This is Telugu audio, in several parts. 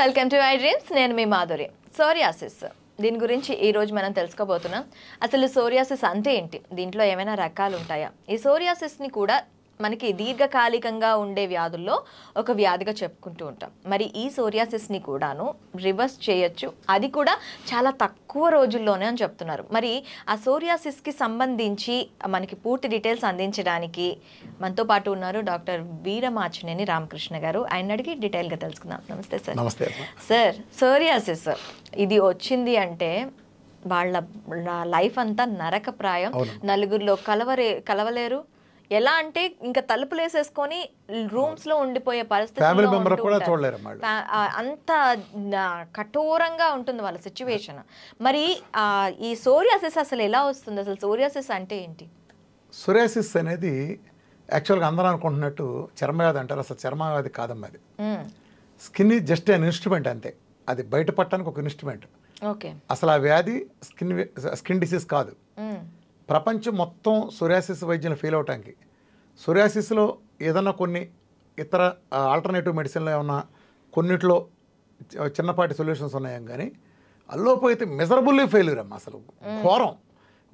Welcome to I dreams. నేను మీ మాధురి. సోరియాసిస్ దీని గురించి ఈ రోజు మనం తెలుసుకోబోతున్నాం. అసలు సోరియాసిస్ అంటే ఏంటి, దీంట్లో ఏమైనా రకాలు ఉంటాయా? ఈ సోరియాసిస్ని కూడా మనకి దీర్ఘకాలికంగా ఉండే వ్యాధుల్లో ఒక వ్యాధిగా చెప్పుకుంటూ ఉంటాం. మరి ఈ సోరియాసిస్ని కూడాను రివర్స్ చేయొచ్చు, అది కూడా చాలా తక్కువ రోజుల్లోనే అని చెప్తున్నారు. మరి ఆ సోరియాసిస్కి సంబంధించి మనకి పూర్తి డీటెయిల్స్ అందించడానికి మనతో పాటు ఉన్నారు డాక్టర్ వీరమాచినేని రామకృష్ణ గారు. ఆయన అడిగి డీటెయిల్గా తెలుసుకుందాం. నమస్తే సార్. నమస్తే సార్, సోరియాసిస్ ఇది వచ్చింది అంటే వాళ్ళ లైఫ్ అంతా నరకప్రాయం. నలుగురిలో కలవలేరు. ఎలా అంటే ఇంకా తలుపులు వేసేసుకొని రూమ్స్ లో ఉండిపోయే పరిస్థితి, అంత కఠోరంగా ఉంటుంది వాళ్ళ సిచ్యువేషన్. మరి ఈ సోరియాసిస్ అసలు ఎలా వస్తుంది? అసలు సోరియాసిస్ అంటే ఏంటి? సోరియాసిస్ అనేది యాక్చువల్గా అందరూ అనుకుంటున్నట్టు చర్మవ్యాధి అంటారు. అసలు చర్మవ్యాధి కాదమ్మా. అది skin is just an instrument, అంతే. అది బయటపడటానికి ఒక ఇన్స్ట్రుమెంట్. ఓకే. అసలు ఆ వ్యాధి స్కిన్ డిసీజ్ కాదు. ప్రపంచం మొత్తం సోరియాసిస్ వైద్యులు ఫెయిల్ అవటానికి, సోరియాసిస్లో ఏదన్నా కొన్ని ఇతర ఆల్టర్నేటివ్ మెడిసిన్లో ఏమన్నా కొన్నిట్లో చిన్నపాటి సొల్యూషన్స్ ఉన్నాయం, కానీ అల్లోపు అయితే మెజరబుల్లీ ఫెయిల్యూర్ అమ్మ. అసలు ఘోరం.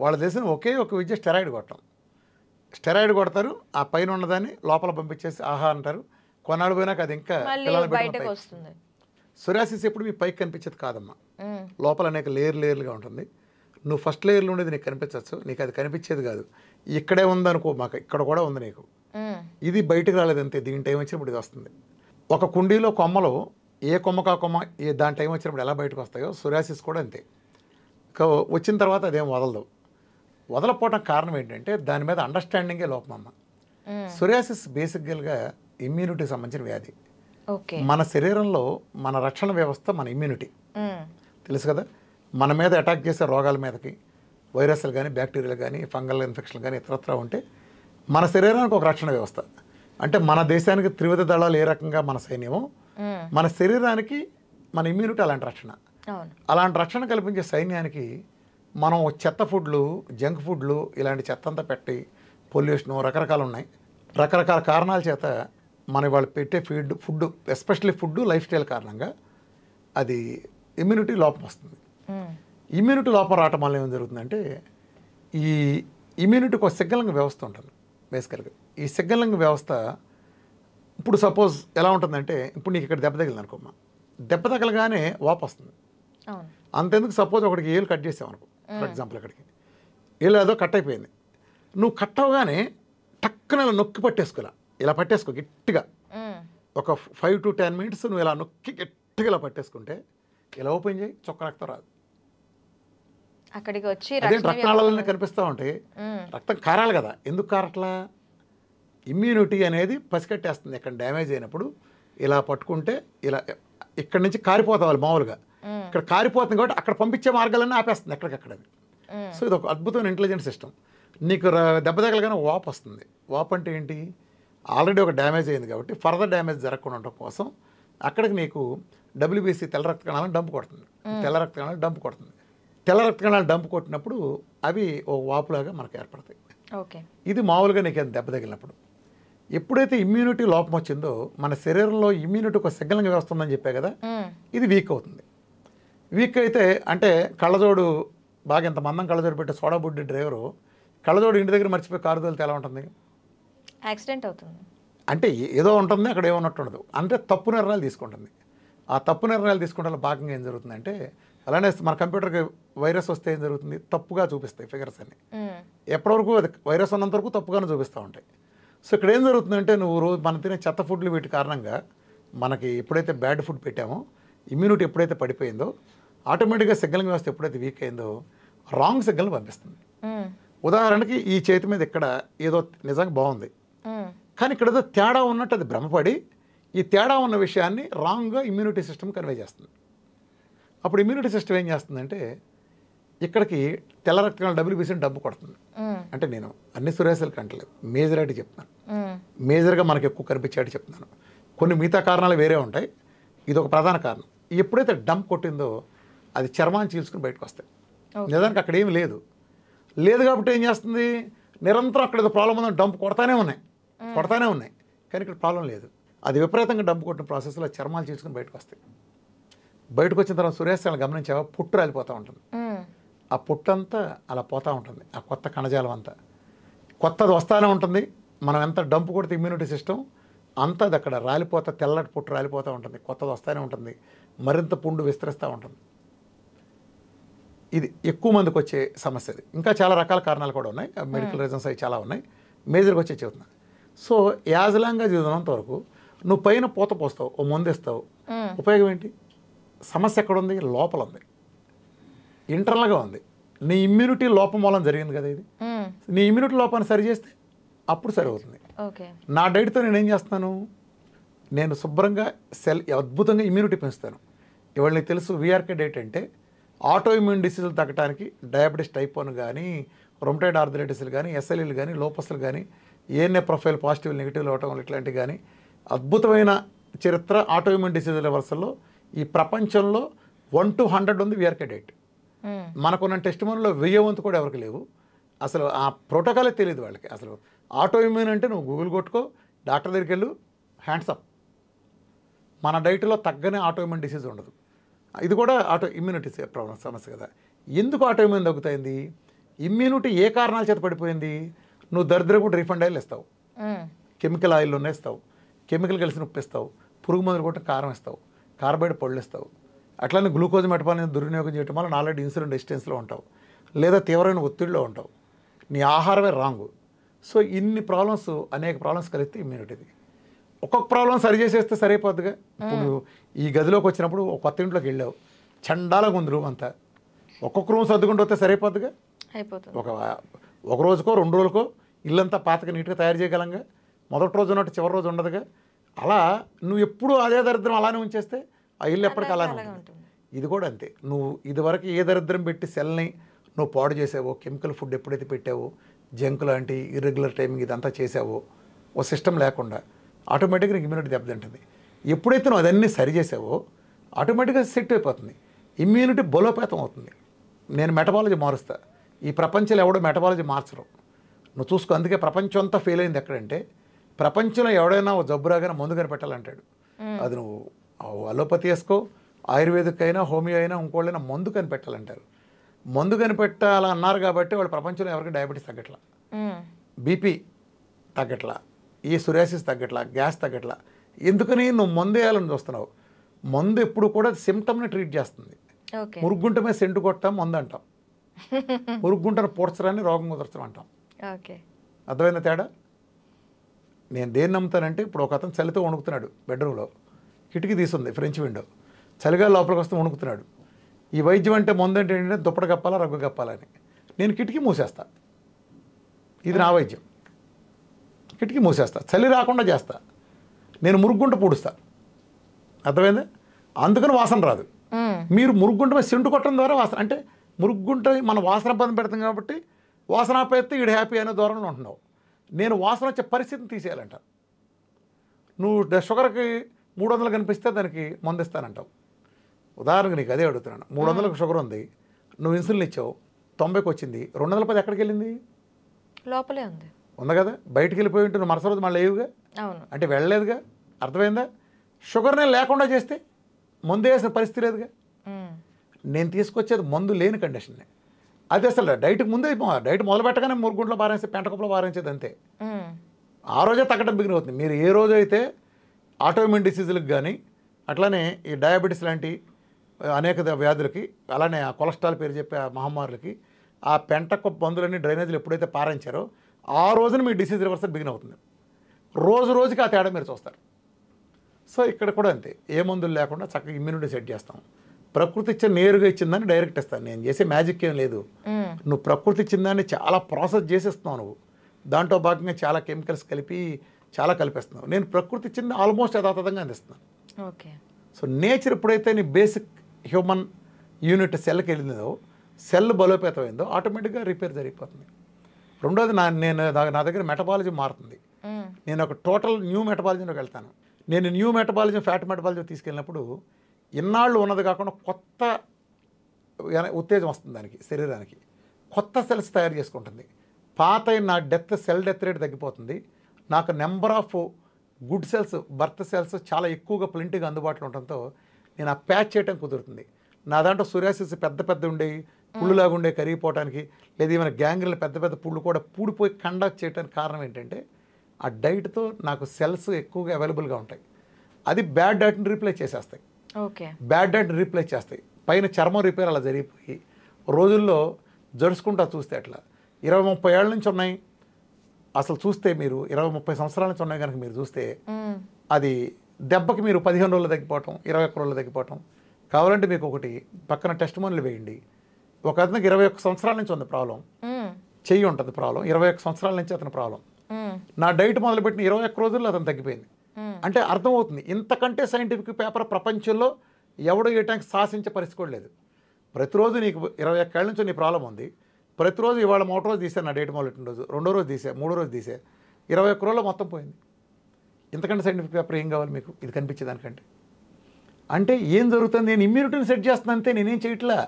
వాళ్ళ దేశం ఒకే ఒక విద్య స్టెరాయిడ్ కొట్టడం. స్టెరాయిడ్ కొడతారు, ఆ పైన ఉన్నదాన్ని లోపల పంపించేసి ఆహా అంటారు. కొన్నాళ్ళు పోయినాక అది ఇంకా బయటకు వస్తుంది. సోరియాసిస్ ఎప్పుడు మీ పైకి కనిపించేది కాదమ్మా. లోపల అనేక లేయర్లుగా ఉంటుంది. నువ్వు ఫస్ట్ లేయర్లో ఉండేది నీకు కనిపించవచ్చు, నీకు అది కనిపించేది కాదు. ఇక్కడే ఉందనుకో, మాకు ఇక్కడ కూడా ఉంది నీకు. ఇది బయటకు రాలేదు అంతే. దీని టైం వచ్చినప్పుడు ఇది వస్తుంది. ఒక కుండీలో కొమ్మలు ఏ కొమ్మకా కొమ్మ దాని టైం వచ్చినప్పుడు ఎలా బయటకు వస్తాయో సోరియాసిస్ కూడా అంతే. వచ్చిన తర్వాత అదేం వదలదు. వదలపోవడం కారణం ఏంటంటే దాని మీద అండర్స్టాండింగే లోపం అమ్మ. సోరియాసిస్ బేసిక్గా ఇమ్యూనిటీకి సంబంధించిన వ్యాధి. మన శరీరంలో మన రక్షణ వ్యవస్థ మన ఇమ్యూనిటీ తెలుసు కదా. మన మీద అటాక్ చేసే రోగాల మీదకి వైరస్లు కానీ బ్యాక్టీరియాలు కానీ ఫంగల్ ఇన్ఫెక్షన్లు కానీ ఇతరత్రా ఉంటే మన శరీరానికి ఒక రక్షణ వ్యవస్థ. అంటే మన దేశానికి త్రివిధ దళాలు ఏ రకంగా మన సైన్యమో, మన శరీరానికి మన ఇమ్యూనిటీ అలాంటి రక్షణ. అలాంటి రక్షణ కల్పించే సైన్యానికి మనం చెత్త ఫుడ్లు, జంక్ ఫుడ్లు, ఇలాంటి చెత్త అంతా పెట్టి పొల్యూషను రకరకాలు ఉన్నాయి. రకరకాల కారణాల చేత మన వాళ్ళు పెట్టే food especially food life style కారణంగా అది ఇమ్యూనిటీ లోపం వస్తుంది. ఇమ్యూనిటీ లోపం రావటం వల్ల ఏం జరుగుతుందంటే ఈ ఇమ్యూనిటీకి ఒక సిగ్నలింగ్ వ్యవస్థ ఉంటుంది బేసికల్గా. ఈ సిగ్నలింగ్ వ్యవస్థ ఇప్పుడు సపోజ్ ఎలా ఉంటుందంటే, ఇప్పుడు నీకు ఇక్కడ దెబ్బ తగిలింది అనుకోమ్మా, దెబ్బ తగలగానే వాపు వస్తుంది. అంతెందుకు సపోజ్ ఒకటికి ఏళ్ళు కట్ చేసావు అనుకో, ఫర్ ఎగ్జాంపుల్ ఇక్కడికి ఏళ్ళు ఏదో కట్ అయిపోయింది. నువ్వు కట్ అవగానే టక్కున ఇలా నొక్కి పట్టేసుకోలే, ఇలా పట్టేసుకో గట్టిగా. ఒక 5 to 10 minutes నువ్వు ఇలా నొక్కి గట్టిగా ఇలా పట్టేసుకుంటే ఇలా ఓపెన్ చేయి, చొక్క రక్తం రాదు. అక్కడికి వచ్చి అదే రక్తనాళాలన్నీ కనిపిస్తూ ఉంటాయి. రక్తం కారాలి కదా, ఎందుకు కారట్లా? ఇమ్యూనిటీ అనేది పసికట్టేస్తుంది. ఇక్కడ డ్యామేజ్ అయినప్పుడు ఇలా పట్టుకుంటే ఇలా ఇక్కడి నుంచి కారిపోతావాలి మామూలుగా. ఇక్కడ కారిపోతుంది కాబట్టి అక్కడ పంపించే మార్గాలన్నీ ఆపేస్తుంది ఎక్కడికక్కడది. సో ఇది ఒక అద్భుతమైన ఇంటెలిజెంట్ సిస్టమ్. నీకు దెబ్బ తగలగానే వాపు వస్తుంది. వాపు అంటే ఏంటి? ఆల్రెడీ ఒక డ్యామేజ్ అయింది కాబట్టి ఫర్దర్ డ్యామేజ్ జరగకుండా ఉండటం కోసం అక్కడికి నీకు WBC తెల్ల రక్త కణాలను డంప్ కొడుతుంది. తెల్ల రక్త కణాలు డంప్ కొడుతుంది. తెల్ల రక్త కణాలు డంప్ కొట్టినప్పుడు అవి ఓ వాపులాగా మనకు ఏర్పడతాయి. ఇది మామూలుగా నీకు దెబ్బ తగిలినప్పుడు. ఎప్పుడైతే ఇమ్యూనిటీ లోపం వచ్చిందో మన శరీరంలో ఇమ్యూనిటీ ఒక సిగ్నలింగ్ వ్యవస్థ ఉందని చెప్పే కదా, ఇది వీక్ అవుతుంది. వీక్ అయితే అంటే కళ్ళజోడు బాగా ఇంత మందం కళ్ళజోడు పెట్టే సోడా బుడ్డి డ్రైవరు కళ్ళజోడు ఇంటి దగ్గర మర్చిపోయి కారు తోలితే ఎలా ఉంటుంది? యాక్సిడెంట్ అవుతుంది. అంటే ఏదో ఉంటుంది, అక్కడ ఏమన్నట్టు ఉండదు. అంటే తప్పు నిర్ణయాలు తీసుకుంటుంది. ఆ తప్పు నిర్ణయాలు తీసుకుంటే భాగంగా ఏం జరుగుతుందంటే, అలానే మన కంప్యూటర్కి వైరస్ వస్తే ఏం జరుగుతుంది? తప్పుగా చూపిస్తాయి ఫిగర్స్ అన్ని. ఎప్పటివరకు అది వైరస్ ఉన్నంత వరకు తప్పుగానే చూపిస్తూ ఉంటాయి. సో ఇక్కడ ఏం జరుగుతుందంటే, నువ్వు రోజు మనం తినే చెత్త ఫుడ్లు వీటి కారణంగా మనకి ఎప్పుడైతే బ్యాడ్ ఫుడ్ పెట్టామో, ఇమ్యూనిటీ ఎప్పుడైతే పడిపోయిందో, ఆటోమేటిక్గా సిగ్నలింగ్ వ్యవస్థ ఎప్పుడైతే వీక్ అయిందో రాంగ్ సిగ్నల్ పంపిస్తుంది. ఉదాహరణకి ఈ చేతి మీద ఇక్కడ ఏదో నిజంగా బాగుంది, కానీ ఇక్కడ ఏదో తేడా ఉన్నట్టు అది భ్రమపడి ఈ తేడా ఉన్న విషయాన్ని రాంగ్గా ఇమ్యూనిటీ సిస్టమ్ కన్వే చేస్తుంది. అప్పుడు ఇమ్యూనిటీ సిస్టమ్ ఏం చేస్తుందంటే ఇక్కడికి తెల్ల రక్త కణాలు WBC డబ్బు కొడుతుంది. అంటే నేను అన్ని సోరియాసిస్లకు అంటలేదు, మేజర్ చెప్తున్నాను. మేజర్గా మనకు ఎక్కువ కనిపించేటి చెప్తున్నాను. కొన్ని మిగతా కారణాలు వేరే ఉంటాయి, ఇది ఒక ప్రధాన కారణం. ఎప్పుడైతే డంప్ కొట్టిందో అది చర్మాన్ని చీల్చుకుని బయటకు వస్తాయి. నిజానికి అక్కడ ఏమి లేదు కాబట్టి ఏం చేస్తుంది? నిరంతరం అక్కడ ఏదో ప్రాబ్లం ఉందని డంప్ కొడతానే ఉన్నాయి, కానీ ఇక్కడ ప్రాబ్లం లేదు. అది విపరీతంగా డంప్ కొట్టిన ప్రాసెస్లో చర్మాలు చీల్చుకుని బయటకు వస్తాయి. బయటకు వచ్చిన తర్వాత సూర్యాస్తమయం గమనించావా పుట్టు రాలిపోతూ ఉంటుంది. ఆ పుట్టంతా అలా పోతూ ఉంటుంది, ఆ కొత్త కణజాలం అంతా కొత్తది వస్తూనే ఉంటుంది. మనం ఎంత డంపు కొడితే ఇమ్యూనిటీ సిస్టమ్ అంతా అది అక్కడ రాలిపోతా, తెల్లటి పుట్టు రాలిపోతూ ఉంటుంది, కొత్తది వస్తూనే ఉంటుంది, మరింత పుండు విస్తరిస్తూ ఉంటుంది. ఇది ఎక్కువ మందికి వచ్చే సమస్య. ఇది ఇంకా చాలా రకాల కారణాలు కూడా ఉన్నాయి, మెడికల్ రీజన్స్ అవి చాలా ఉన్నాయి. మేజర్గా వచ్చే చెబుతున్నా. సో యాజ్ లాంగ్గా చదివినంత వరకు నువ్వు పైన పూత పోస్తావు, ఓ మందు ఇస్తావు, ఉపయోగం ఏంటి? సమస్య ఎక్కడ ఉంది? లోపల ఉంది, ఇంటర్నల్గా ఉంది. నీ ఇమ్యూనిటీ లోపం మూలం జరిగింది కదా ఇది. నీ ఇమ్యూనిటీ లోపాన్ని సరి చేస్తే అప్పుడు సరి అవుతుంది. నా డైట్తో నేనేం చేస్తున్నాను, నేను శుభ్రంగా అద్భుతంగా ఇమ్యూనిటీ పెంచుతాను. ఇవాళ నీకు తెలుసు విఆర్కే డైట్ అంటే ఆటో ఇమ్యూన్ డిసీజులు తగ్గడానికి డయాబెటీస్ టైప్ 1 కానీ, రొమటైడ్ ఆర్థరైటిస్లు కానీ, ఎస్ఎల్ఈలు కానీ, లోపస్లు కానీ, ఏఎన్ఏ ప్రొఫైల్ పాజిటివ్ నెగిటివ్ అవటం ఇట్లాంటివి కానీ అద్భుతమైన చరిత్ర ఆటో ఇమ్యూన్ డిసీజుల వరుసలో ఈ ప్రపంచంలో 1 to 100 ఉంది విఆర్కే డైట్. మనకున్న టెస్ట్ మనలో 1000 వంతు కూడా ఎవరికి లేవు. అసలు ఆ ప్రోటోకాలే తెలియదు వాళ్ళకి. అసలు ఆటో ఇమ్యూన్ అంటే నువ్వు గూగుల్ కొట్టుకో, డాక్టర్ దగ్గరికి వెళ్ళు, హ్యాండ్స్ అప్. మన డైట్లో తగ్గనే ఆటో ఇమ్యూన్ డిసీజ్ ఉండదు. ఇది కూడా ఆటో ఇమ్యూనిటీ ప్రాబ్లం సమస్య కదా. ఎందుకు ఆటో ఇమ్యూన్ తగ్గుతాయింది? ఇమ్యూనిటీ ఏ కారణాల చేత పడిపోయింది? నువ్వు దరిద్రపు రీఫండ్ ఆయిల్ ఇస్తావు, కెమికల్ ఆయిల్లోనే ఇస్తావు, కెమికల్ కలిసి ఉప్పు ఇస్తావు, పురుగు మందులు కొట్టి కారం ఇస్తావు, కార్బైడ్ పళ్ళు ఇస్తావు, అట్లానే గ్లూకోజ్ మెటబాలిజం దుర్వినియోగం చేయడం వల్ల ఆల్రెడీ ఇన్సులిన్ రెసిస్టెన్స్లో ఉంటావు, లేదా తీవ్రమైన ఒత్తిడిలో ఉంటావు, నీ ఆహారమే రాంగు. సో ఇన్ని ప్రాబ్లమ్స్, అనేక ప్రాబ్లమ్స్ కలిగితే ఇమ్యూనిటీది. ఒక్కొక్క ప్రాబ్లం సరి చేసేస్తే సరైపోద్దిగా. ఇప్పుడు ఈ గదిలోకి వచ్చినప్పుడు ఒక కొత్త ఇంట్లోకి వెళ్ళావు, చండాలంగా ఉంది రూమ్ అంతా, ఒక్కొక్క రూమ్ సర్దుకుంటూ వస్తే సరైపోద్దిగా. ఒక రోజుకో 2 రోజులకో ఇల్లంతా పాతగా నీట్గా తయారు చేయగలంగా. మొదటి రోజు ఉన్నట్టు చివరి రోజు ఉండదుగా. అలా నువ్వు ఎప్పుడు అదే దరిద్రం అలానే ఉంచేస్తే ఆ ఇల్లు ఎప్పటికీ అలానే ఉంటుంది. ఇది కూడా అంతే. నువ్వు ఇదివరకు ఏ దరిద్రం పెట్టి సెల్ని నువ్వు పాడు చేసావో, కెమికల్ ఫుడ్ ఎప్పుడైతే పెట్టావో, జంక్ లాంటి ఇర్రెగ్యులర్ టైమింగ్ ఇదంతా చేసావో, ఓ సిస్టమ్ లేకుండా ఆటోమేటిక్గా నీకు ఇమ్యూనిటీ దెబ్బతింటుంది. ఎప్పుడైతే నువ్వు అదన్నీ సరి చేసావో ఆటోమేటిక్గా సెట్ అయిపోతుంది, ఇమ్యూనిటీ బలోపేతం అవుతుంది. నేను మెటబాలజీ మారుస్తా, ఈ ప్రపంచంలో ఎవడో మెటబాలజీ మార్చరు. నువ్వు చూసుకో. అందుకే ప్రపంచం అంతా ఫెయిల్ అయింది ఎక్కడంటే, ప్రపంచంలో ఎవడైనా ఓ జబ్బు రాగానే మందు కనిపెట్టాలంటాడు. అది నువ్వు అలోపతి వేసుకో, ఆయుర్వేదిక్ అయినా, హోమియో అయినా, ఇంకోళ్ళైనా మందు కనిపెట్టాలంటారు. మందు కనిపెట్టాలన్నారు కాబట్టి వాళ్ళు ప్రపంచంలో ఎవరికి డయాబెటీస్ తగ్గట్లా, బీపీ తగ్గట్లా, ఈ సోరియాసిస్ తగ్గట్లా, గ్యాస్ తగ్గట్లా. ఎందుకని? నువ్వు మందు వేయాలని చూస్తున్నావు. మందు ఎప్పుడు కూడా సిమ్టమ్ని ట్రీట్ చేస్తుంది. మురుగుంట మీద సెంటు కొట్టాం మందు అంటాం, మురుగుంటను పూడ్చడాన్ని రోగం కుదర్చడం అంటాం. అర్థమైందా తేడా? నేను దేన్ని నమ్ముతానంటే, ఇప్పుడు ఒక అతను చలితో వణుకుతున్నాడు బెడ్రూమ్లో, కిటికీ తీసుంది, ఫ్రెంచ్ విండో, చలిగా లోపలికి వస్తే వణుకుతున్నాడు. ఈ వైద్యం అంటే మందు అంటే ఏంటంటే దుప్పట కప్పాలా, రగ్గు కప్పాలని. నేను కిటికీ మూసేస్తా, ఇది నా వైద్యం. కిటికీ మూసేస్తా, చలి రాకుండా చేస్తా, నేను మురుగుంట పూడుస్తా. అర్థమైందా? అందుకని వాసన రాదు. మీరు మురుగుంట మీద సెంటు కొట్టడం ద్వారా వాసన, అంటే మురుగుంట మన వాసన ఇబ్బంది పెడతాం కాబట్టి వాసన ఆపేస్తే ఈడు హ్యాపీ అనే దూరంలో ఉంటున్నావు. నేను వాసన వచ్చే పరిస్థితిని తీసేయాలంట. నువ్వు షుగర్కి 300 కనిపిస్తే దానికి మందు ఇస్తానంటావు. ఉదాహరణకు నీకు అదే అడుగుతున్నాను. 300కి షుగర్ ఉంది, నువ్వు ఇన్సులిన్ ఇచ్చావు, 90కి వచ్చింది, 210 ఎక్కడికి వెళ్ళింది? లోపలే ఉంది కదా. బయటికి వెళ్ళిపోయి ఉంటే నువ్వు మరుసటి రోజు మళ్ళీ లేవుగా, అంటే వెళ్ళలేదుగా. అర్థమైందా? షుగర్నే లేకుండా చేస్తే మందు వేసిన పరిస్థితి లేదుగా. నేను తీసుకొచ్చేది మందు లేని కండిషన్నే. అది అసలు డైట్కి ముందే డైట్ మొదలు పెట్టగానే మురుగుంట్లో పారేస్తే, పెంటకుప్పలో పారేసేది అంతే. ఆ రోజే తగ్గడం బిగిన్ అవుతుంది. మీరు ఏ రోజు అయితే ఆటోఇమ్యూన్ డిసీజులకు కానీ, అట్లానే ఈ డయాబెటీస్ లాంటి అనేక వ్యాధులకి, అలానే ఆ కొలెస్ట్రాల్ పేరు చెప్పే ఆ మహమ్మారులకి ఆ పెంటకుప్ప మందులన్నీ డ్రైనేజీలు ఎప్పుడైతే పారించారో ఆ రోజున మీ డిసీజ్ రివర్సల్ బిగిన్ అవుతుంది. రోజు రోజుకి ఆ తేడా మీరు చూస్తారు. సో ఇక్కడ కూడా అంతే, ఏ మందులు లేకుండా చక్కగా ఇమ్యూనిటీ సెట్ చేస్తాం. ప్రకృతి ఇచ్చే నేరుగా ఇచ్చిందని డైరెక్ట్ ఇస్తాను. నేను చేసే మ్యాజిక్ ఏం లేదు. నువ్వు ప్రకృతి ఇచ్చిందాన్ని చాలా ప్రాసెస్ చేసేస్తున్నావు. నువ్వు దాంట్లో భాగంగా చాలా కెమికల్స్ కలిపి చాలా కలిపేస్తున్నావు. నేను ప్రకృతి ఇచ్చింది ఆల్మోస్ట్ యథాతథంగా అందిస్తున్నాను. సో నేచర్ ఎప్పుడైతే నీ బేసిక్ హ్యూమన్ యూనిట్ సెల్కి వెళ్ళిందో, సెల్ బలోపేతమైందో ఆటోమేటిక్గా రిపేర్ జరిగిపోతుంది. రెండోది నా దగ్గర మెటబాలజీ మారుతుంది. నేను ఒక టోటల్ న్యూ మెటబాలజీలోకి వెళ్తాను. నేను న్యూ మెటబాలజీ, ఫ్యాట్ మెటబాలజీ తీసుకెళ్ళినప్పుడు ఇన్నాళ్ళు ఉన్నది కాకుండా కొత్త ఉత్తేజం వస్తుంది దానికి, శరీరానికి కొత్త సెల్స్ తయారు చేసుకుంటుంది. పాత నా సెల్ డెత్ రేట్ తగ్గిపోతుంది. నాకు number of good cells, birth cells చాలా ఎక్కువగా ప్లెంటీగా అందుబాటులో ఉండటంతో నేను ఆ ప్యాచ్ చేయడం కుదురుతుంది. నా దాంట్లో సోరియాసిస్ పెద్ద పెద్ద ఉండేవి పుళ్ళులాగా ఉండే కరిగిపోవడానికి, లేదా ఏమైనా గ్యాంగ్రీలు పెద్ద పెద్ద పుళ్ళు కూడా పూడిపోయి కండక్ట్ చేయడానికి కారణం ఏంటంటే ఆ డైట్తో నాకు సెల్స్ ఎక్కువగా అవైలబుల్గా ఉంటాయి. అది బ్యాడ్ డైట్ని రీప్లేస్ చేసేస్తాయి. ఓకే. బ్యాడ్ డైట్ని రీప్లేస్ చేస్తాయి. పైన చర్మం రిపేర్ అలా జరిగిపోయి రోజుల్లో జడుచుకుంటా చూస్తే అట్లా 20-30 ఏళ్ళ నుంచి ఉన్నాయి. అసలు చూస్తే మీరు 20-30 సంవత్సరాల నుంచి ఉన్నాయి కనుక మీరు చూస్తే అది దెబ్బకి మీరు 15 రోజులు తగ్గిపోవటం, 21 రోజులు తగ్గిపోవటం. కావాలంటే మీకు ఒకటి పక్కన టెస్ట్ మనీలు వేయండి. ఒక అతనికి 21 సంవత్సరాల నుంచి ఉంది ప్రాబ్లం, చెయ్యి ఉంటుంది ప్రాబ్లం, 21 సంవత్సరాల నుంచి అతని ప్రాబ్లం. నా డైట్ మొదలుపెట్టిన 21 రోజుల్లో అతను తగ్గిపోయింది. అంటే అర్థమవుతుంది, ఇంతకంటే సైంటిఫిక్ పేపర్ ప్రపంచంలో ఎవడో ఇయటానికి సాహసించే పరిస్థితి కూడా లేదు. ప్రతిరోజు నీకు 21 ఏళ్ళ నుంచి నీ ప్రాబ్లం ఉంది, ప్రతిరోజు ఇవాళ మొదటి రోజు తీసే నా డైట్ మొదలెట్టిన రోజు, రెండో రోజు తీసే, మూడో రోజు తీసే, 21 రోజుల్లో మొత్తం పోయింది. ఇంతకంటే సైంటిఫిక్ పేపర్ ఏం కావాలి మీకు ఇది కనిపించేదానికంటే? అంటే ఏం జరుగుతుంది, నేను ఇమ్యూనిటీని సెట్ చేస్తున్నాను అంతే, నేనేం చేయట్లా.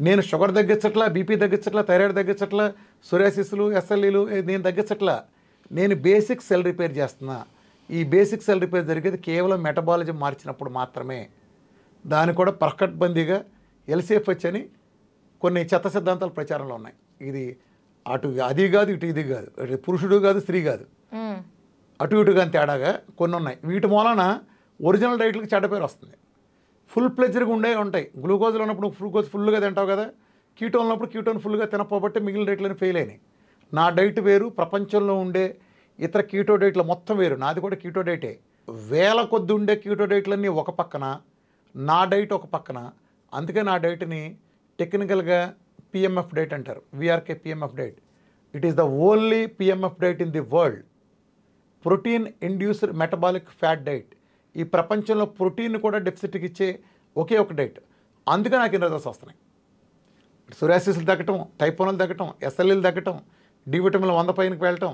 నేను షుగర్ తగ్గించట్లా, బీపీ తగ్గించట్లా, థైరాయిడ్ తగ్గించట్లా, సోరియాసిస్లు, ఎస్ఎల్ఈలు నేను తగ్గించట్లా. నేను బేసిక్ సెల్ రిపేర్ చేస్తున్నా. ఈ బేసిక్ సెల్ రిపేర్ జరిగేది కేవలం మెటబాలిజం మార్చినప్పుడు మాత్రమే. దాని కూడా పకడ్బందీగా ఎల్సిఎఫ్హెచ్ అని కొన్ని చెత్త సిద్ధాంతాలు ప్రచారంలో ఉన్నాయి. ఇది అటు అది కాదు, ఇటు ఇది కాదు, పురుషుడు కాదు, స్త్రీ కాదు, అటు ఇటు కానీ తేడాగా కొన్ని ఉన్నాయి. వీటి మూలన ఒరిజినల్ డైట్లకు చెడ్డ పేరు వస్తుంది. ఫుల్ ప్లెజర్గా ఉండే ఉంటాయి. గ్లూకోజ్లో ఉన్నప్పుడు గ్లూకోజ్ ఫుల్గా తింటావు కదా, కీటోన్ ఉన్నప్పుడు కీటోన్ ఫుల్గా తినపోబట్టి మిగిలిన డైట్లను ఫెయిల్ అయినాయి. నా డైట్ వేరు, ప్రపంచంలో ఉండే ఇతర కీటో డైట్లు మొత్తం వేరు. నాది కూడా కీటో డైటే. వేల కొద్ది ఉండే కీటో డైట్లన్నీ ఒక పక్కన, నా డైట్ ఒక పక్కన. అందుకే నా డైట్ని టెక్నికల్గా పిఎంఎఫ్ డైట్ అంటారు, VRK PMF diet. It is the only PMF diet in the world, protein induced metabolic fat diet. ఈ ప్రపంచంలో ప్రోటీన్ కూడా డెఫిసిట్కి ఇచ్చే ఒకే ఒక డైట్. అందుకే నాకు ఇన్ని రిజల్ట్స్ వస్తున్నాయి. సోరియాసిస్లు తగ్గటం, టైప్ 1లు తగ్గటం, ఎస్ఎల్ఈలు తగ్గటం, డి విటమిన్లు 100 పైనకి వెళ్ళటం,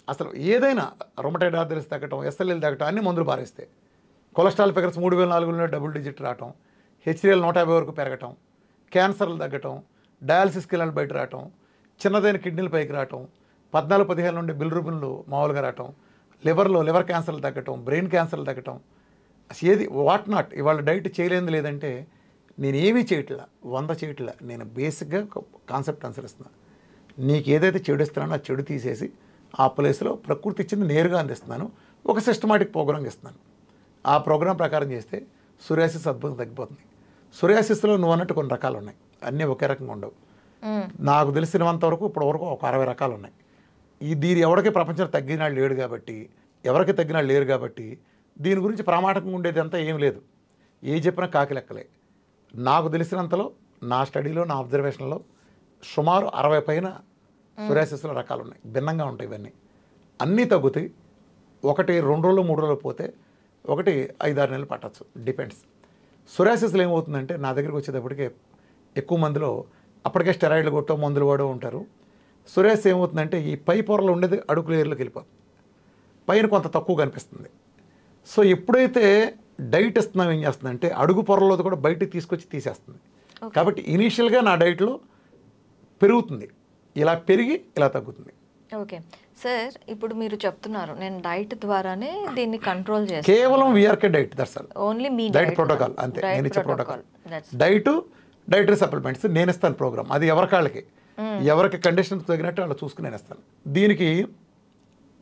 అసలు ఏదైనా రొమటైడ్ ఆర్థరైటిస్ తగ్గటం, ఎస్ఎల్ఈలు తగ్గటం, అన్ని మందులు పారేస్తే. కొలెస్ట్రాల్ ఫిగర్స్ 3000-4000 డబుల్ డిజిట్ రావటం, హెచ్డిఎల్ 150 వరకు పెరగటం, క్యాన్సర్లు తగ్గటం, డయాలసిస్కి వెళ్ళాలి బయట రావటం, చిన్నదైన కిడ్నీలు పైకి రావటం, 14-15 నుండి బిలిరూబిన్లు మామూలుగా రావటం, లివర్ క్యాన్సర్లు తగ్గటం, బ్రెయిన్ క్యాన్సర్లు తగ్గటం, అసలు ఏది వాట్ నాట్. ఇవాళ డైట్ చేయలేనిది లేదంటే నేను ఏమీ చేయట్లా, 100 చేయట్లా. నేను బేసిక్గా కాన్సెప్ట్ అనుసరిస్తున్నాను. నీకు ఏదైతే చెడు ఇస్తున్నానో ఆ చెడు తీసేసి ఆ ప్లేస్లో ప్రకృతి ఇచ్చింది నేరుగా అందిస్తున్నాను. ఒక సిస్టమాటిక్ ప్రోగ్రామ్ ఇస్తున్నాను. ఆ ప్రోగ్రాం ప్రకారం చేస్తే సోరియాసిస్ అద్భుతంగా తగ్గిపోతుంది. సోరియాసిస్లో నువ్వు అన్నట్టు కొన్ని రకాలు ఉన్నాయి, అన్నీ ఒకే రకంగా ఉండవు. నాకు తెలిసినంత వరకు ఇప్పటివరకు ఒక 60 రకాలు ఉన్నాయి. దీని ఎవరికి ప్రపంచంలో తగ్గినాడు లేడు కాబట్టి, ఎవరికి తగ్గినాడు లేరు కాబట్టి దీని గురించి ప్రామాణికంగా ఉండేది అంతా ఏం లేదు. ఏ చెప్పినా కాకి లెక్కలే. నాకు తెలిసినంతలో, నా స్టడీలో, నా అబ్జర్వేషన్లో సుమారు 60 పైన సోరియాసిస్లో రకాలు ఉన్నాయి. భిన్నంగా ఉంటాయి. ఇవన్నీ అన్నీ తగ్గుతాయి. ఒకటి 2 రోజులు 3 రోజులు పోతే, ఒకటి 5-6 నెలలు పట్టచ్చు, డిపెండ్స్. సోరియాసిస్లో ఏమవుతుందంటే నా దగ్గరికి వచ్చేటప్పటికే ఎక్కువ మందిలో అప్పటికే స్టెరాయిడ్లు కొట్టో మందులు వాడో ఉంటారు. సోరియాసిస్ ఏమవుతుందంటే ఈ పై పొరలో ఉండేది అడుగు లేయర్లోకి వెళ్ళిపోతుంది, పైన కొంత తక్కువ కనిపిస్తుంది. సో ఎప్పుడైతే డైట్ ఇస్తున్నాం ఏం చేస్తుందంటే అడుగు పొరలో కూడా బయటికి తీసుకొచ్చి తీసేస్తుంది. కాబట్టి ఇనీషియల్గా నా డైట్లో పెరుగుతుంది, ఇలా పెరిగి ఇలా తగ్గుతుంది. ఓకే సార్, ఇప్పుడు మీరు చెప్తున్నారు నేను డైట్ ద్వారానే దీన్ని కంట్రోల్ చేస్తాను. కేవలం VRK diet, that's all. Only me diet protocol అంతే. నేను ఇచ్చే ప్రోటోకాల్ డైటరీ సప్లిమెంట్స్ నేను ఇస్తాను ప్రోగ్రామ్. అది ఎవరికాళ్ళకి, ఎవరికి కండిషన్స్ తగినట్టు వాళ్ళు చూసుకుని నేను ఇస్తాను. దీనికి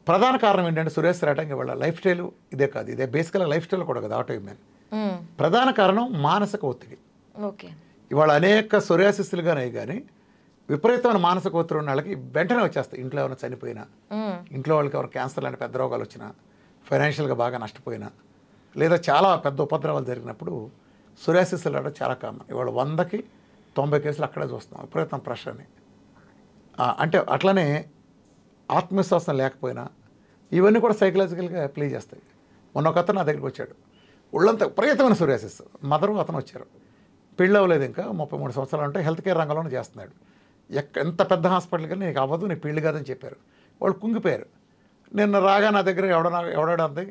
ప్రధాన కారణం ఏంటంటే సోరియాసిస్ రావడానికి వాళ్ళ లైఫ్ స్టైల్ ఇదే కాదు, ఇదే బేసికల్గా లైఫ్ స్టైల్ కూడా కదా, ఆటో ఇమ్యూన్. ప్రధాన కారణం మానసిక ఒత్తిడి. ఓకే, ఇవాళ అనేక సోరియాసిస్లుగానే కానీ విపరీతమైన మానసిక ఒత్తిడి ఉన్న వాళ్ళకి వెంటనే వచ్చేస్తాయి. ఇంట్లో ఎవరైనా చనిపోయినా, ఇంట్లో వాళ్ళకి ఎవరు క్యాన్సర్ లాంటి పెద్ద రోగాలు వచ్చినా, ఫైనాన్షియల్గా బాగా నష్టపోయినా, లేదా చాలా పెద్ద ఉపద్రవాలు జరిగినప్పుడు సోరియాసిస్లు రావడం చాలా కామన్. ఇవాళ 100కి 90 కేసులు అక్కడే చూస్తున్నాం, విపరీతం ప్రెషర్ని. అంటే అట్లనే ఆత్మవిశ్వాసం లేకపోయినా ఇవన్నీ కూడా సైకలాజికల్గా ప్లే చేస్తాయి. మొన్న ఒక అతను నా దగ్గరికి వచ్చాడు, ఒళ్ళంతా విపరీతమైన సోరియాసిస్. మదరు అతను వచ్చారు, పెళ్ళి అవ్వలేదు, ఇంకా 33 సంవత్సరాలు అంటే హెల్త్ కేర్ రంగంలోనే చేస్తున్నాడు. ఎంత పెద్ద హాస్పిటల్కి నీకు అవ్వదు, నీకు పెళ్ళి కాదని చెప్పారు. వాళ్ళు కుంగిపోయారు. నిన్న రాగా నా దగ్గర ఎవడాడంది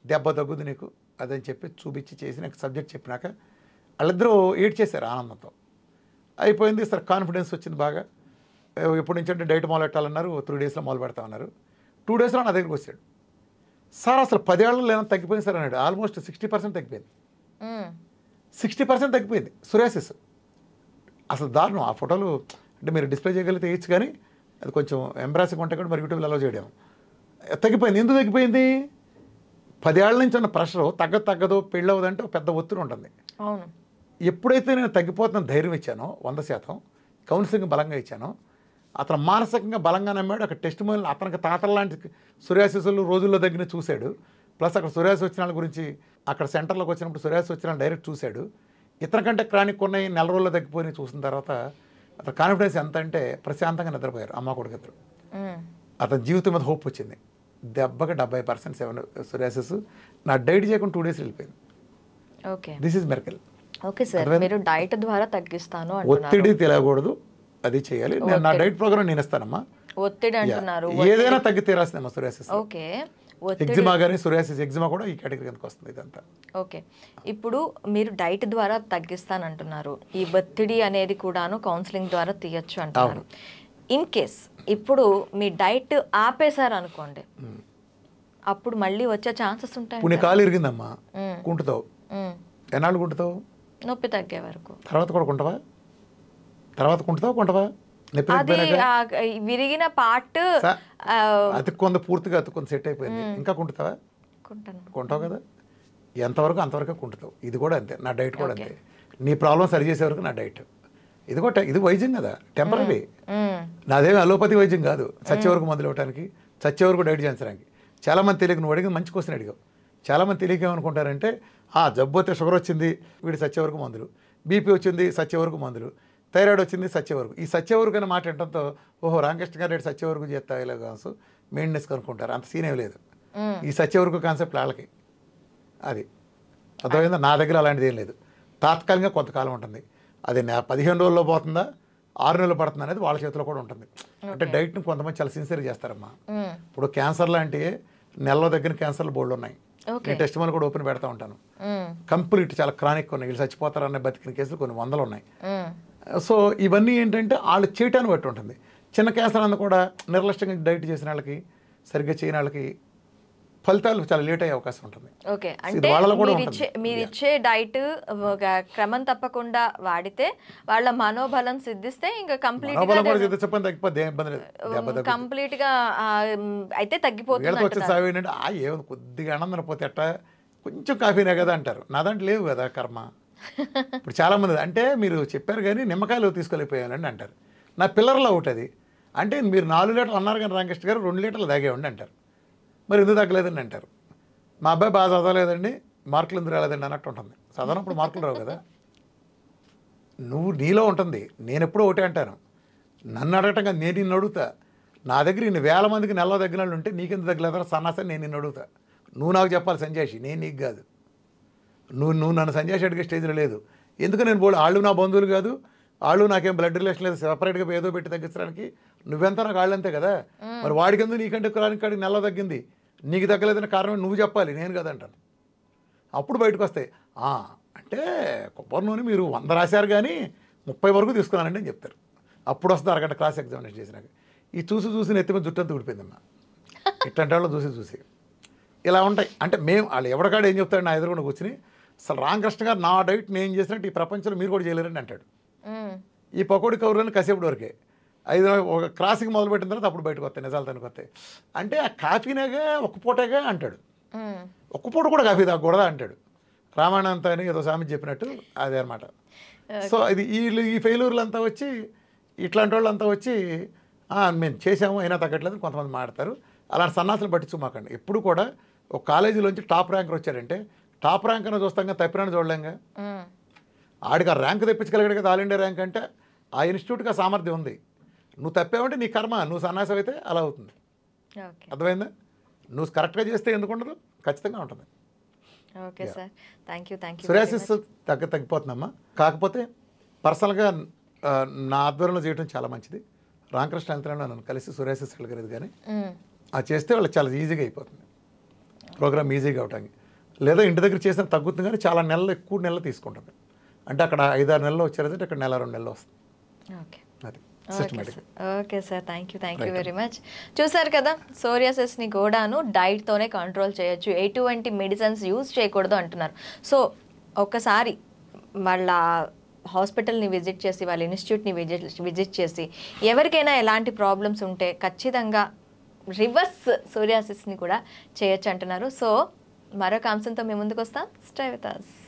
దెబ్బ తగ్గుద్ది నీకు అదని చెప్పి చూపించి చేసి నాకు సబ్జెక్ట్ చెప్పినాక వాళ్ళిద్దరూ ఏడ్ చేశారు ఆనందంతో. అయిపోయింది సార్, కాన్ఫిడెన్స్ వచ్చింది బాగా. ఎప్పటి నుంచి అంటే డైట్ మొదలు పెట్టాలన్నారు, 3 డేస్లో మొదలు పెడతామన్నారు. 2 డేస్లో నా దగ్గరికి వచ్చాడు. సార్ అసలు 10 ఏళ్ళలో లేనంత తగ్గిపోయింది సార్ అన్నాడు. ఆల్మోస్ట్ 60% తగ్గిపోయింది. 60% తగ్గిపోయింది సోరియాసిస్. అసలు దారుణం. ఆ ఫోటోలు అంటే మీరు డిస్ప్లే చేయగలిగితే వేయచ్చు, కానీ అది కొంచెం ఎంబ్రాసింగ్ ఉంటే కూడా మరి యూట్యూబ్లో అలౌ చేయడం. తగ్గిపోయింది. ఎందుకు తగ్గిపోయింది? 10 ఏళ్ల నుంచి ఉన్న ప్రెషరు తగ్గదు పెళ్ళి అవ్వదంటే ఒక పెద్ద ఒత్తిడి ఉంటుంది. అవును. ఎప్పుడైతే నేను తగ్గిపోతున్న ధైర్యం ఇచ్చానో 100%, కౌన్సిలింగ్ బలంగా ఇచ్చానో, అతను మానసికంగా బలంగా నమ్మాడు. అక్కడ టెస్ట్ మోల్ అతనికి తాతల లాంటి సోరియాసిస్లు రోజుల్లో దగ్గర చూశాడు. ప్లస్ అక్కడ సోరియాసిస్ వచ్చిన వాళ్ళ గురించి అక్కడ సెంటర్లోకి వచ్చినప్పుడు సోరియాసిస్ వచ్చిన డైరెక్ట్ చూశాడు. ఇతనికంటే క్రానిక్ ఉన్నాయి, నెల రోజుల్లో తగ్గిపోయి చూసిన తర్వాత అతను కాన్ఫిడెన్స్ ఎంత అంటే ప్రశాంతంగా నిద్రపోయారు అమ్మ కొడుకు ఇద్దరు. అతని జీవితం మీద హోప్ వచ్చింది. దెబ్బకి 70% సోరియాసిస్ నా డైట్ చేయకుండా 2 days వెళ్ళిపోయింది. Okay, this is miracle. Okay sir, మీరు డైట్ ద్వారా తగ్గిస్తాను అంటున్నారు. ఒత్తిడి తెలియకూడదు, అది చేయాలి. నేను నా డైట్ ప్రోగ్రామ్ నేను ఇస్తానమ్మా. ఒత్తిడి అంటున్నారు, ఏదైనా తగ్గి తీరాల్సిందమ్మా సోరియాసిస్. ఓకే. ఎగ్జిమా కానీ సోరియాసిస్ ఎగ్జిమా కూడా ఈ కేటగిరీ కిందకి వస్తుంది ఇదంతా. ఓకే, ఇప్పుడు మీరు డైట్ ద్వారా తగ్గిస్తానంటున్నారు, ఈ ఒత్తిడి అనేది కూడాను కౌన్సిలింగ్ ద్వారా తీయచ్చు అంటున్నారు. ఇన్ కేస్ ఇప్పుడు మీ డైట్ ఆపేశారు అనుకోండి, అప్పుడు మళ్ళీ వచ్చే ఛాన్సెస్ ఉంటాయి? పుణ్య కాలు ఇరిగిందమ్మా, కుంటుతావు. ఎన్నాళ్ళు కుంటుతావు? నొప్పి తగ్గే వరకు. తర్వాత కూడా కుంటవా? తర్వాత కుంటుతావా? అది విరిగిన పార్ట్ అతుక్కొంది, పూర్తిగా అతుక్కొని సెట్ అయిపోయింది, ఇంకా కుంటుతావా? కొంటావు కదా, ఎంతవరకు అంతవరకు కుంటుతావు. ఇది కూడా అంతే, నా డైట్ కూడా అంతే. నీ ప్రాబ్లం సరి చేసే వరకు నా డైట్. ఇది కూడా ఇది వైద్యం కదా, టెంపరీ. నాదేమి అలోపతి వైద్యం కాదు. చచ్చే వరకు మందులు ఇవ్వడానికి, చచ్చే వరకు డైట్ చేయించడానికి. చాలామంది తెలియక, నువ్వు అడిగిన మంచి క్వశ్చన్ అడిగావు. చాలామంది తెలియక ఏమనుకుంటారంటే, జబ్బు వస్తే షుగర్ వచ్చింది వీడి సచ్చే వరకు మందులు, బీపీ వచ్చింది సచ్చే వరకు మందులు, థైరాయిడ్ వచ్చింది సచ్చే వరకు. ఈ సచ్చే వరకు అనే మాట ఏంటంతో, ఓహో రామకృష్ణ గారు రేటు సచ్చే వరకు చేస్తా ఇలా కాసు మెయింటెనెన్స్ కనుక్కుంటారు. అంత సీన్ ఏం లేదు. ఈ సచ్చే వరకు కాన్సెప్ట్ వాళ్ళకి అది అర్థమైందా. నా దగ్గర అలాంటిది ఏం లేదు. తాత్కాలికంగా కొంతకాలం ఉంటుంది. అది 15 రోజుల్లో పోతుందా, 6 నెలలు పడుతుంది అనేది వాళ్ళ చేతిలో కూడా ఉంటుంది. అంటే డైట్ని కొంతమంది చాలా సిన్సియర్గా చేస్తారమ్మా. ఇప్పుడు క్యాన్సర్ లాంటి నెలలో దగ్గర క్యాన్సర్లు బోల్డ్ ఉన్నాయి. నేను టెస్ట్ మోల్ కూడా ఓపెన్ పెడతా ఉంటాను. కంప్లీట్ చాలా క్రానిక్ ఉన్నాయి, వీళ్ళు చచ్చిపోతారన్న బతికిన కేసులు కొన్ని 100 ఉన్నాయి. సో ఇవన్నీ ఏంటంటే వాళ్ళు చేయటాన్ని బట్టి ఉంటుంది. చిన్న క్యాన్సర్ అన్న కూడా నిర్లక్ష్యంగా డైట్ చేసిన వాళ్ళకి, సరిగ్గా చేయని వాళ్ళకి ఫలితాలు చాలా లేట్ అయ్యే అవకాశం ఉంటుంది. ఓకే, అంటే మీరు ఇచ్చే డైట్ క్రమం తప్పకుండా వాడితే వాళ్ళ మనోబలం సిద్ధిస్తే ఇంకా కంప్లీట్ గా అయితే తగ్గిపోతుంది. కొద్దిగా ఆనందం పోతే అట్ట కొంచెం కాఫీనే కదా అంటారు. నా దాంట్లో లేవు కదా కర్మ. ఇప్పుడు చాలామంది అంటే మీరు చెప్పారు కానీ నిమ్మకాయలు తీసుకోలేకపోయానండి అంటారు. నా పిల్లర్లో ఒకటి అంటే మీరు 4 లీటర్లు అన్నారు కానీ రామకృష్ణ గారు 2 లీటర్లు తాగేవండి అంటారు. మరి ఎందుకు తగ్గలేదండి అంటారు. మా అబ్బాయి బాగా చదవలేదండి, మార్కులు ఎందుకు రాలేదండి అన్నట్టు ఉంటుంది. చదవనప్పుడు మార్కులు రావు కదా. నువ్వు నీలో ఉంటుంది. నేను ఎప్పుడూ ఒకటే అంటాను, నన్ను అడగటం కదా, నేను నిన్ను అడుగుతా. నా దగ్గర ఇన్ని 1000 మందికి నెలలో తగ్గిన వాళ్ళు ఉంటే నీకెందుకు తగ్గలేదా సన్నాసని నేను నిన్ను అడుగుతా. నువ్వు నాకు చెప్పాలి సంజాషి, నేను నీకు కాదు. నువ్వు నన్ను సంజాషి అడిగే స్టేజ్లో లేదు. ఎందుకు నేను వాళ్ళు నా బంధువులు కాదు, వాళ్ళు నాకేం బ్లడ్ రిలేషన్ లేదు, సెపరేట్గా ఏదో పెట్టి తగ్గించడానికి. నువ్వెంత నాకు వాళ్ళంతే కదా. మరి వాడికెందుకు నీకంటే కాడికి నెల తగ్గింది, నీకు తగ్గలేదని కారణం నువ్వు చెప్పాలి, నేను కదంటాను. అప్పుడు బయటకు వస్తాయి, అంటే కొబ్బరి నూనె మీరు 100 రాశారు కానీ 30 వరకు తీసుకున్నానండి అని చెప్తారు. అప్పుడు వస్తుంది అరగంట క్లాస్ ఎగ్జామినేషన్ చేసినాక. ఈ చూసి నెత్తి మీద జుట్టంతా ఊడిపోయిందమ్మా. ఇట్లాంటి వాళ్ళు చూసి ఇలా ఉంటాయి. అంటే మేము వాళ్ళు ఎవరికాడ ఏం చెప్తాడు, నా ఎదురుకుండా కూర్చుని అసలు రామకృష్ణ గారు నా డైట్ నేను చేసినట్టు ఈ ప్రపంచంలో మీరు కూడా చేయలేరని అంటాడు. ఈ పకోడీ కౌరులని కాసేపటి వరకే, 5 ఒక క్రాసింగ్ మొదలుపెట్టిన తర్వాత అప్పుడు బయటకు వస్తాయి నిజాలు తనకు వస్తాయి. అంటే ఆ కాఫీనేగా ఒక్క పూటగా అంటాడు, ఒక్క పూట కూడా కాఫీ తాగకూడదా అంటాడు. రామాయణం అంతా అని ఏదో సామెత చెప్పినట్టు అదే అనమాట. సో ఇది ఈ ఫెయిల్యూర్లు అంతా వచ్చి ఇట్లాంటి వాళ్ళు అంతా వచ్చి మేము చేసాము అయినా తగ్గట్లేదు కొంతమంది మాట్లాడతారు. అలాంటి సన్నాసులు పట్టించుకోమాకండి. ఎప్పుడు కూడా ఒక కాలేజీలోంచి టాప్ ర్యాంకర్ వచ్చాడంటే టాప్ ర్యాంక్ అని చూస్తాం కదా, తప్పిరాని చూడలేంగా. ఆడికి ఆ ర్యాంక్ తెప్పించగలిగాడు కదా, ఆల్ ఇండియా ర్యాంక్ అంటే ఆ ఇన్స్టిట్యూట్కి ఆ సామర్థ్యం ఉంది. నువ్వు తప్పావంటే నీ కర్మ, నువ్వు సన్నాసం అయితే అలా అవుతుంది. అర్థమైందా? నువ్వు కరెక్ట్గా చేస్తే ఎందుకు ఉండదు, ఖచ్చితంగా ఉంటుంది. Okay sir, thank you. Psoriasis తగ్గిపోతుందమ్మా. కాకపోతే పర్సనల్గా నా ఆధ్వర్యంలో చేయడం చాలా మంచిది. రామకృష్ణ యంత్రంలో నన్ను కలిసి సోరియాసిస్ వెళ్ళగలేదు కానీ అది చేస్తే వాళ్ళకి చాలా ఈజీగా అయిపోతుంది ప్రోగ్రామ్, ఈజీగా అవటానికి. లేదా ఇంటి దగ్గర చేసిన తగ్గుతుంది కానీ చాలా ఎక్కువ నెలలు తీసుకుంటుంది. అంటే అక్కడ 5-6 నెలలు వచ్చారంటే ఇక్కడ 1-2 నెలలు వస్తుంది. అది okay sir, thank you very much. చూసారు కదా, సోరియాసిస్ని కూడాను డైట్తోనే కంట్రోల్ చేయొచ్చు, ఎటువంటి మెడిసిన్స్ యూజ్ చేయకూడదు అంటున్నారు. సో ఒక్కసారి వాళ్ళ హాస్పిటల్ని విజిట్ చేసి వాళ్ళ ఇన్స్టిట్యూట్ని విజిట్ చేసి ఎవరికైనా ఎలాంటి ప్రాబ్లమ్స్ ఉంటే ఖచ్చితంగా రివర్స్ సోరియాసిస్ని కూడా చేయొచ్చు అంటున్నారు. సో మరొక అంశంతో మేము ముందుకు వస్తాం. Stay with us.